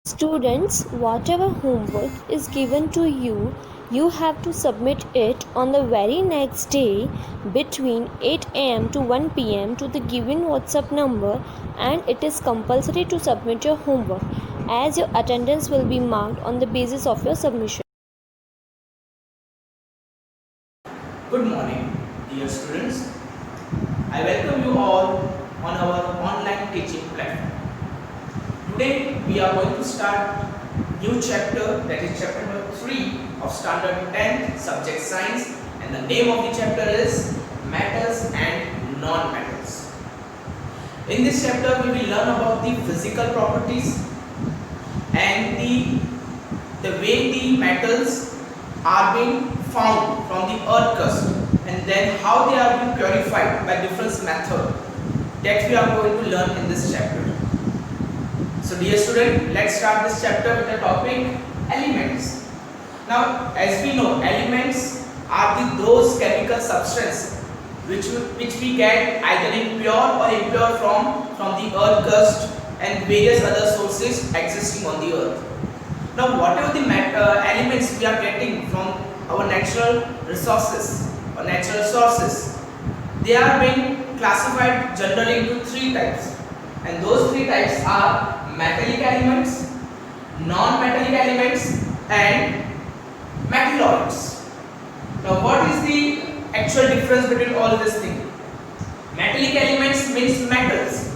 Students, whatever homework is given to you, you have to submit it on the very next day between 8 am to 1 pm to the given WhatsApp number, and it is compulsory to submit your homework as your attendance will be marked on the basis of your submission. Good morning, dear students. I welcome you all on our online teaching platform. Today we are going to start new chapter, that is chapter number 3 of standard 10 subject science, and the name of the chapter is metals and non-metals. In this chapter we will learn about the physical properties and the way the metals are being found from the earth crust, and then how they are being purified by different methods that we are going to learn in this chapter. So dear student, let's start this chapter with the topic elements. Now as we know, elements are those chemical substances which we get either in pure or impure from the earth crust and various other sources existing on the earth. Now whatever the elements we are getting from our natural resources or natural sources, they are being classified generally into 3 types, and those 3 types are metallic elements, non-metallic elements and metalloids. Now what is the actual difference between all these things? Metallic elements means metals,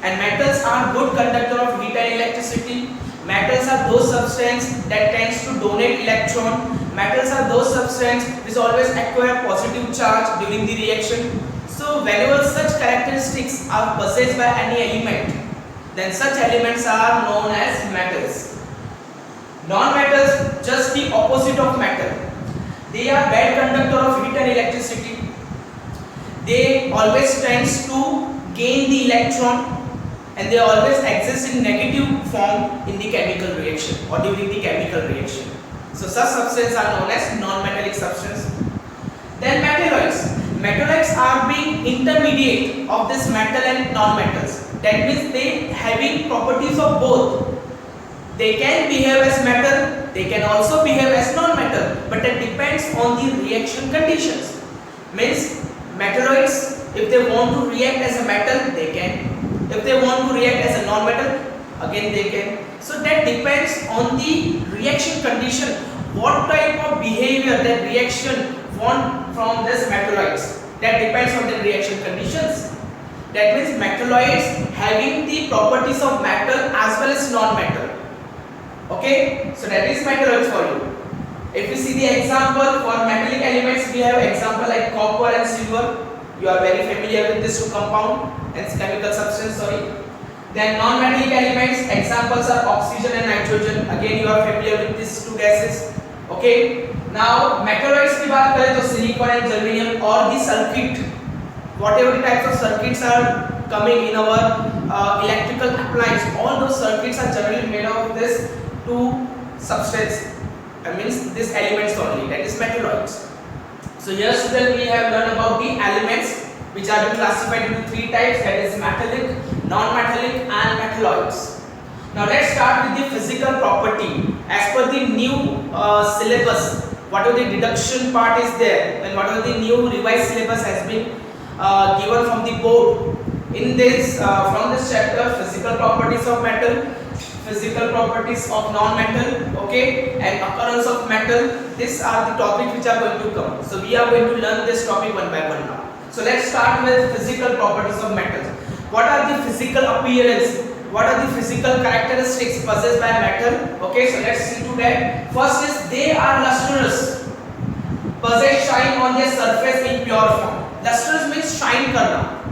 and metals are good conductor of heat and electricity. Metals are those substances that tends to donate electron. Metals are those substances which always acquire positive charge during the reaction. So whenever such characteristics are possessed by any element, then such elements are known as metals. Non-metals, just the opposite of metal. They are bad conductor of heat and electricity. They always tends to gain the electron, and they always exist in negative form in the chemical reaction or during the chemical reaction. So such substances are known as non-metallic substances. Then metalloids. Metalloids are being intermediate of this metal and non-metals. That means they having properties of both. They can behave as metal, they can also behave as non-metal, but it depends on the reaction conditions. Means metalloids, if they want to react as a metal, they can. If they want to react as a non-metal, again they can. So that depends on the reaction condition, what type of behavior that reaction want from this metalloids. That depends on the reaction conditions. That means metalloids having the properties of metal as well as non-metal. Okay, so that is metalloids for you. If we see the example for metallic elements, we have example like copper and silver. You are very familiar with this two compound and chemical substance, sorry. Then non-metallic elements, examples are oxygen and nitrogen. Again you are familiar with these two gases. Okay. Now metalloids की बात करें तो silicon and germanium or the circuit, whatever the types of circuits are coming in our electrical appliance, all those circuits are generally made of this two substance. That means these elements only, that is metalloids. So here student we have learned about the elements which are being classified into 3 types, that is metallic, non-metallic and metalloids. Now let's start with the physical property. As per the new syllabus, whatever the deduction part is there and whatever the new revised syllabus has been given from the board, in this from this chapter, physical properties of metal, physical properties of non-metal, okay, and occurrence of metal, these are the topics which are going to come. So we are going to learn this topic one by one now. So let's start with physical properties of metals. What are the physical appearance? What are the physical characteristics possessed by a metal? Okay, so let's see to that. First is they are lustrous, possess shine on their surface in pure form. Lustrous means shine karna.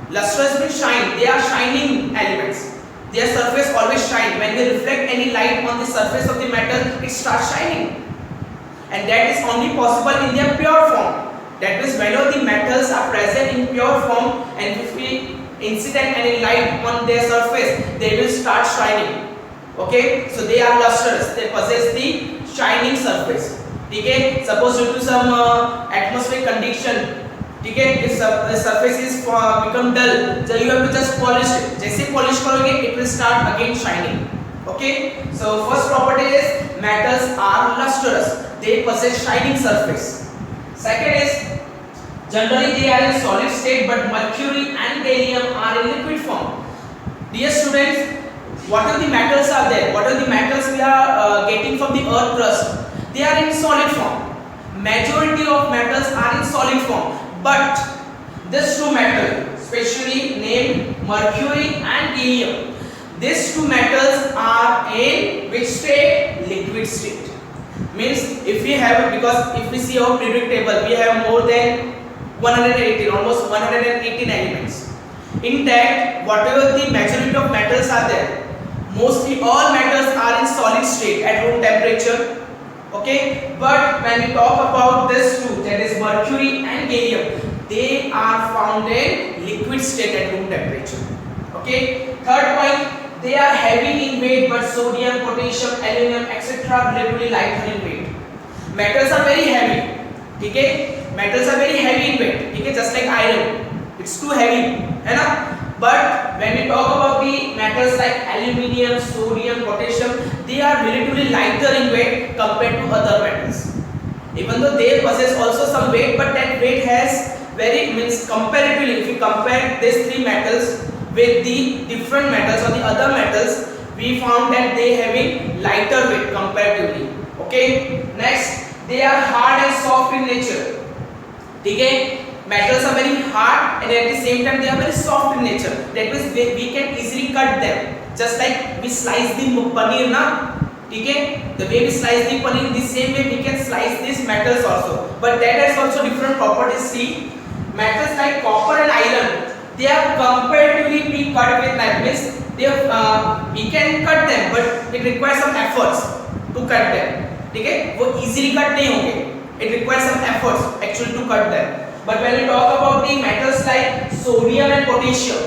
Lustrous means shine. They are shining elements. Their surface always shine. When they reflect any light on the surface of the metal, it starts shining. And that is only possible in their pure form. That means whenever the metals are present in pure form and if we incident any light on their surface, they will start shining. Okay, so they are lustrous. They possess the shining surface. Okay, suppose due to some atmospheric condition, ठीक है, if the surface is become dull, so you have to just polish it. जैसे polish करोगे, it will start again shining. Okay, so first property is metals are lustrous. They possess shining surface. Second is generally they are in solid state, but mercury and gallium are in liquid form. Dear students, what are the metals are there? What are the metals we are getting from the earth crust? They are in solid form. Majority of metals are in solid form, but these two metals, especially named mercury and gallium, these two metals are in which state? Liquid state. Means if we have, because if we see our periodic table, we have more than 118, almost 118 elements. In that, whatever the majority of metals are there, mostly all metals are in solid state at room temperature. Okay, but when we talk about this two, that is mercury and gallium, they are found in liquid state at room temperature. Okay, third point, they are heavy in weight, but sodium, potassium, aluminum, etc. are relatively lighter in weight. Metals are very heavy. Okay, metals are very heavy in weight. Okay, just like iron, it's too heavy, है ना? But when we talk about the metals like aluminium, sodium, potassium, they are relatively lighter in weight compared to other metals. Even though they possess also some weight, but that weight has very, means comparatively, if we compare these three metals with the different metals or the other metals, we found that they having lighter weight comparatively. Okay. Next, they are hard and soft in nature. Okay. Metals are very hard and at the same time they are very soft in nature. That means we can easily cut them. Just like we slice the paneer, na? Okay? The way we slice the paneer, in the same way we can slice these metals also. But that has also different properties. See, metals like copper and iron, they are comparatively be cut with knife. Means they we can cut them, but it requires some efforts to cut them. Okay? वो easily cut नहीं होंगे. It requires some efforts actually to cut them. But when we talk about the metals like sodium and potassium,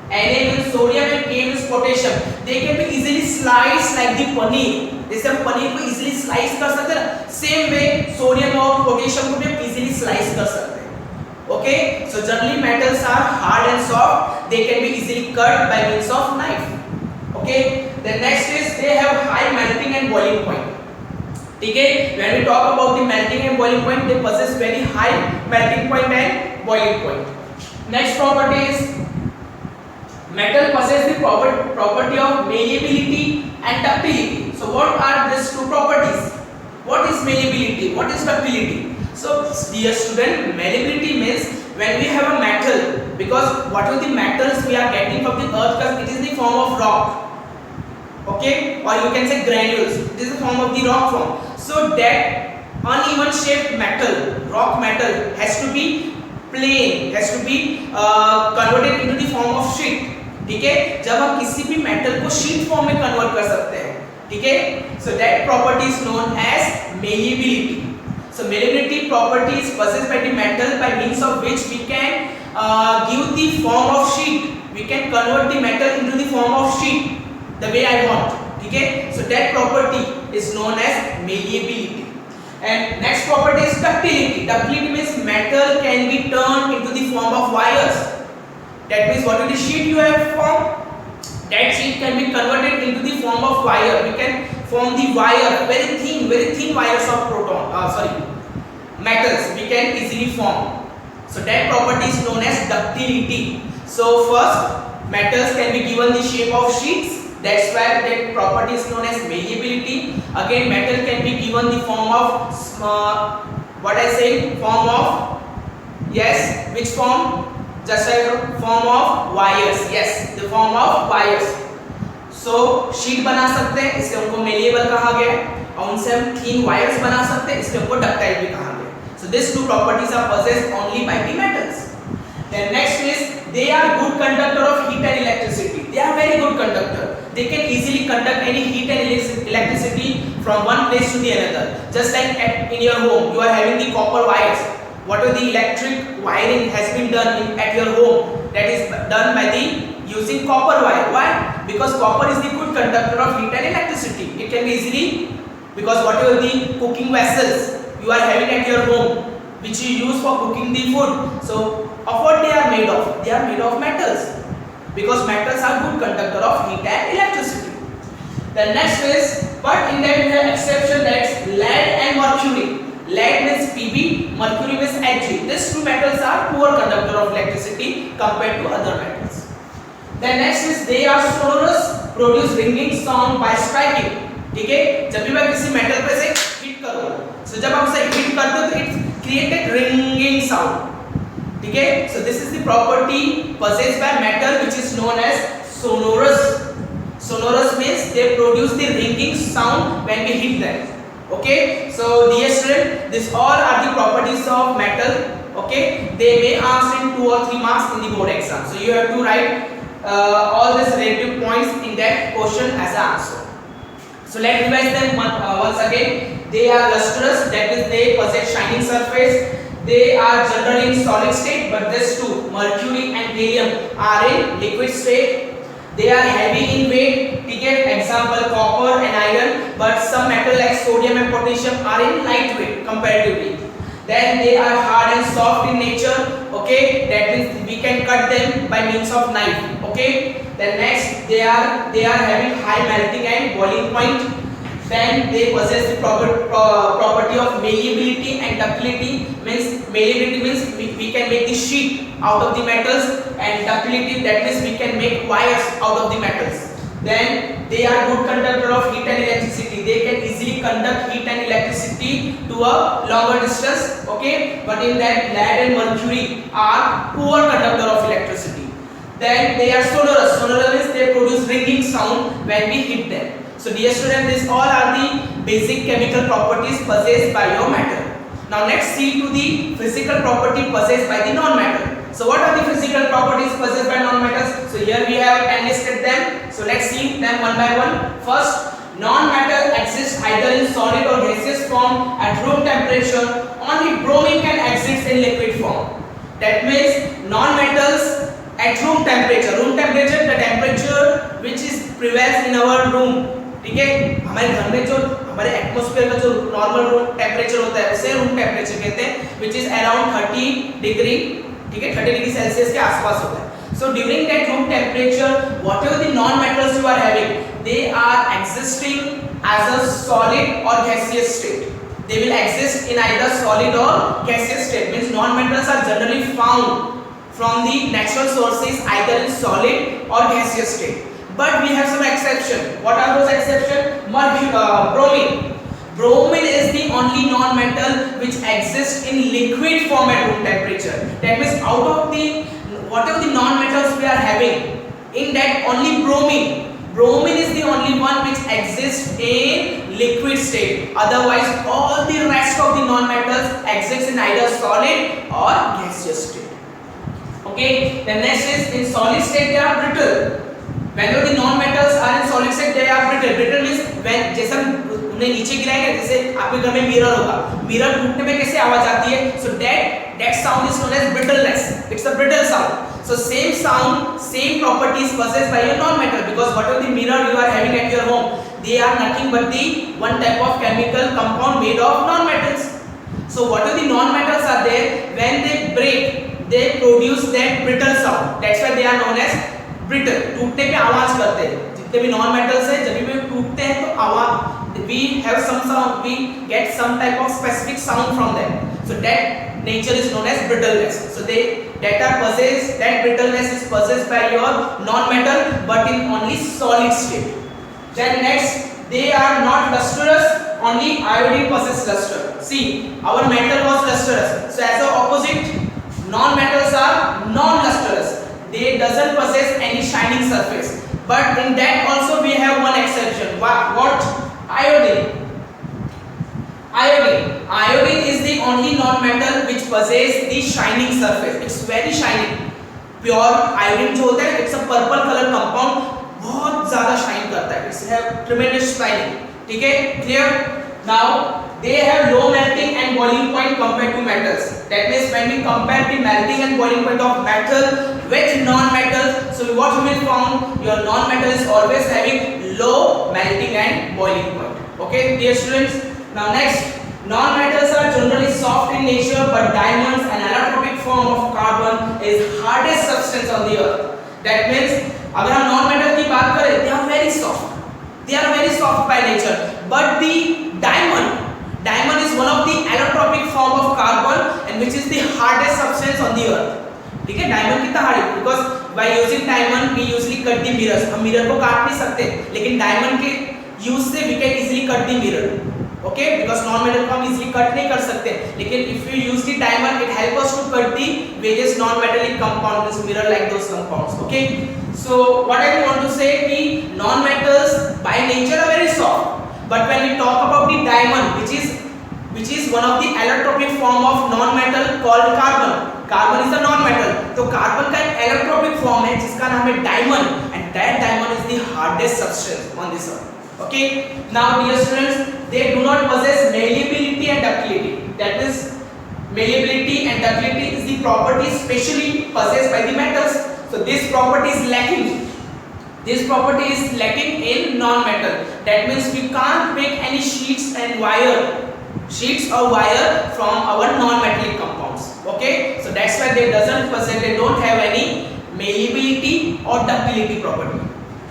Na means sodium and K means potassium, they can be easily sliced like the paneer. जैसे हम पनीर को easily slice कर सकते हैं ना, same way sodium और potassium को भी हम easily slice कर सकते हैं. Okay, so generally metals are hard and soft. They can be easily cut by means of knife. Okay, the next is they have high melting and boiling point. Okay, when we talk about the melting and boiling point, they possess very high melting point and boiling point. Next property is metal possess the property of malleability and ductility. So what are these two properties? What is malleability? What is ductility? So dear student, malleability means when we have a metal, because what are the metals we are getting from the earth crust, it is in the form of rock. Okay, or you can say granules. It is the form of the rock form. So that uneven shaped metal, rock metal, has to be plain, has to be converted into the form of sheet. ठीक है, जब हम किसी भी metal को sheet form में convert कर सकते हैं. ठीक है, so that property is known as malleability. So malleability property is possessed by the metal by means of which we can give the form of sheet. We can convert the metal into the form of sheet the way I want. ठीक है, so that property is known as malleability. And next property is ductility. Ductility means metal can be turned into the form of wires. That means what is the sheet you have formed, that sheet can be converted into the form of wire. We can form the wire, very thin wires of metals we can easily form. So that property is known as ductility. So first, metals can be given the shape of sheets. That's why that property is known as malleability. Again, metal can be given the form of what I say, form of, yes, which form? Just like form of wires. Yes, the form of wires. So sheet बना सकते हैं, इसलिए उनको malleable कहा गया है, और उनसे हम thin wires बना सकते हैं, इसलिए उनको ductile भी कहा गया है. So these two properties are possessed only by the metals. Then next is they are good conductor of heat and electricity. They are very good conductor. They can easily conduct any heat and electricity from one place to the another. Just like in your home, you are having the copper wires. Whatever the electric wiring has been done at your home, that is done by the using copper wire. Why? Because copper is the good conductor of heat and electricity. It can be easily, because whatever the cooking vessels you are having at your home, which you use for cooking the food, so of what they are made of? They are made of metals, because metals are good conductor of heat and electricity. The next is, but in that we have exception, that's lead and mercury. Lead means Pb, mercury means Hg. These two metals are poor conductor of electricity compared to other metals. Then next is they are sonorous, produce ringing sound by striking. ठीक है, जब भी मैं किसी metal पे से hit करूँ, so जब आप उसे हिट करते हो तो it created ringing sound. ठीक है, so this is the property possessed by metal which is known as sonorous. Sonorous means they produce the ringing sound when we hit them. Okay, so dear student, this all are the properties of metal. Okay, they may ask in 2 or 3 marks in the board exam, so you have to write all these relative points in that question as an answer. So let's revise them once again. They are lustrous, that is they possess shining surface. They are generally in solid state, but these two, mercury and helium, are in liquid state. They are heavy in weight, ठीक है, example copper and iron, but some metal like sodium and potassium are in lightweight comparatively. Then they are hard and soft in nature, okay, that means we can cut them by means of knife, okay. Then next they are having high melting and boiling point. Then they possess the property of malleability and ductility. Means malleability means we can make the sheet out of the metals, and ductility, that means we can make wires out of the metals. Then they are good conductor of heat and electricity. They can easily conduct heat and electricity to a longer distance, okay. But in that lead and mercury are poor conductor of electricity. Then they are sonorous. Sonorous means they produce ringing sound when we hit them. So dear student, these all are the basic chemical properties possessed by your metal. Now let's see to the physical property possessed by the non-metal. So what are the physical properties possessed by non-metals? So here we have enlisted them. So let's see them one by one. First, non-metal exists either in solid or gaseous form at room temperature. Only bromine can exist in liquid form. That means non-metals at room temperature. Room temperature, the temperature which is prevails in our room. ठीक है, हमारे घर में जो हमारे atmosphere का जो normal room temperature होता है उसे रूम टेम्परेचर कहते हैं, which is around 30 डिग्री, ठीक है, 30 डिग्री सेल्सियस के आसपास होता है. So during that room temperature, whatever the non-metals you are having, they are existing as a solid or gaseous state. They will exist in either solid or gaseous state. Means non-metals are generally found from the natural sources either in solid or gaseous state. But we have some exception. What are those exceptions? Bromine. Bromine is the only non-metal which exists in liquid form at room temperature. That means out of the whatever the non-metals we are having, in that only bromine is the only one which exists in liquid state. Otherwise all the rest of the non-metals exist in either solid or gaseous state. Okay, the next is in solid state they are brittle. Whenever the non-metals are in solid state, they are brittle. Brittle means when जैसे हमने नीचे गिराएंगे, जैसे आपके घर में mirror होगा, mirror टूटने में कैसे आवाज आती है? So that sound is known as brittleness. It's a brittle sound. So same sound, same properties possessed by your non-metal, because whatever the mirror you are having at your home, they are nothing but the one type of chemical compound made of non-metals. So whatever the non-metals are there, when they break, they produce that brittle sound. That's why they are known as brittle. टूटने पे आवाज करते हैं. जितने भी non metals हैं जब भी टूटते हैं तो आवाज, we have some sound, we get some type of specific sound from them. So that nature is known as brittleness. So that brittleness is possessed by your non-metal but in only solid state. Then next, they are not lustrous, only iodine possesses luster. See, our metal was lustrous. So as the opposite, non-metals are non-lustrous. They doesn't possess any shining surface. But in that also we have one exception. What? Iodine. Iodine is the only non-metal which possess the shining surface. It's very shining. Pure iodine जो होता है, it's a purple color compound, बहुत ज़्यादा shine करता है. It's have tremendous shining. ठीक है? Clear? Now they have low melting and boiling point compared to metals. That means when we compare the melting and boiling point of metal with non-metals, so what you will find, your non-metal is always having low melting and boiling point. Okay, dear students. Now next, non-metals are generally soft in nature, but diamonds, an allotropic form of carbon, is hardest substance on the earth. That means अगर हम non-metal की बात करें, they are very soft. they are very soft by nature. But the diamond is one of the allotropic form of carbon and which is the hardest substance on the earth. ठीक है, diamond कितना hard है, because by using diamond we usually cut the mirrors. हम mirror को काट नहीं सकते, लेकिन डायमंड के यूज से we can easily cut the mirror. Okay, because non metal को हम इजीली कट नहीं कर सकते, लेकिन if you use the diamond it help us to cut the various non metallic compounds mirror like those compounds. Okay, so what I want to say कि non metals by nature are very soft, but when we talk about the diamond which is one of the allotropic form of non metal called carbon. Carbon is a non metal, तो carbon का एक allotropic form है जिसका नाम है diamond, and that diamond is the hardest substance on this earth. Okay, now dear students, they do not possess malleability and ductility. That is, malleability and ductility is the property specially possessed by the metals. So this property is lacking. This property is lacking in non metal. That means we can't make any sheets or wire from our non-metallic compounds. Okay, so that's why they don't have any malleability or ductility property.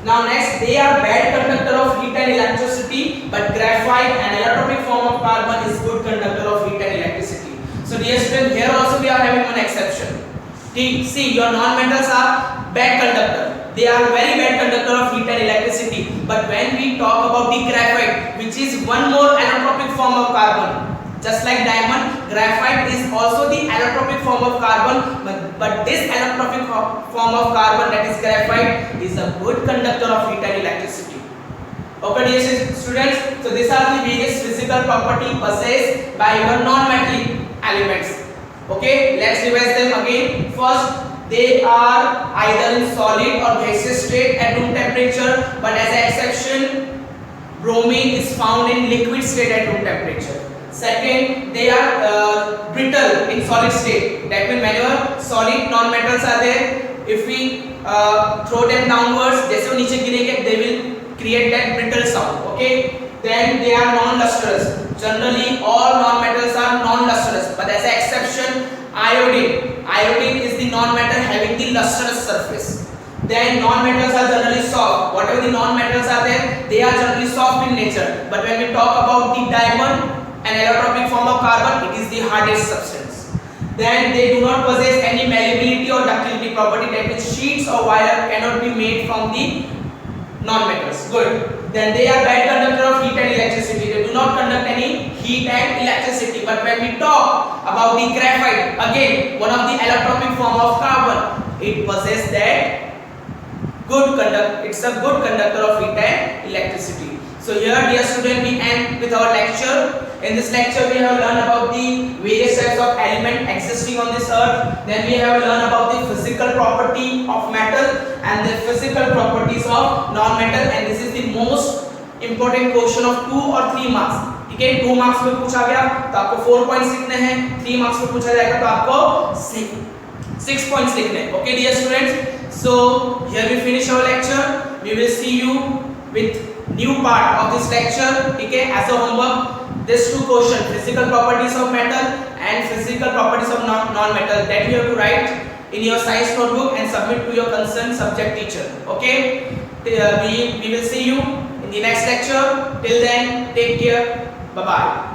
Now next, they are bad conductor of heat and electricity, but graphite, an allotropic form of carbon, is good conductor of heat and electricity. So dear students, here also we are having one exception. See, your non-metals are bad conductor. They are very bad conductor of heat and electricity. But when we talk about the graphite, which is one more allotropic form of carbon, just like diamond, graphite is also the allotropic form of carbon. But this allotropic form of carbon, that is graphite, is a good conductor of heat and electricity. Okay, dear students. So these are the various physical property possessed by your non-metallic elements. Okay, let's revise them again. First, they are either in solid or gaseous state at room temperature, but as an exception, bromine is found in liquid state at room temperature. Second, they are brittle in solid state. That means whenever solid non-metals are there, if we throw them downwards, जैसे वो नीचे गिरेंगे, they will create that brittle sound. Okay. Then they are non-lustrous. Generally, all non-metals are non-lustrous, but as an exception, iodine. Iodine is the non-metal having the lustrous surface. Then non-metals are generally soft. Whatever the non-metals are there, they are generally soft in nature. But when we talk about the diamond, an allotropic form of carbon, it is the hardest substance. Then they do not possess any malleability or ductility property. That means sheets or wire cannot be made from the non-metals. Good. Then they are bad conductor of heat and electricity. They do not conduct any heat and electricity. But when we talk about the graphite, again one of the allotropic form of carbon, it possesses that good conduct. It's a good conductor of heat and electricity. So here, dear student, we end with our lecture. In this lecture, we have learned about the various types of element existing on this earth. Then we have learned about the physical property of metal and the physical properties of non-metal. And this is the most important question of 2 or 3 marks. ठीक है, 2 marks में पूछा गया तो आपको 4 points लिखने हैं, 3 marks में पूछा जाएगा तो आपको 6 पॉइंट्स लिखने हैं. Okay, dear students. So here we finish our lecture. We will see you with new part of this lecture. ठीक है, as a homework, these 2 questions, physical properties of metal and physical properties of non-metal, that you have to write in your science notebook and submit to your concerned subject teacher. Okay, we will see you in the next lecture. Till then, take care. Bye bye.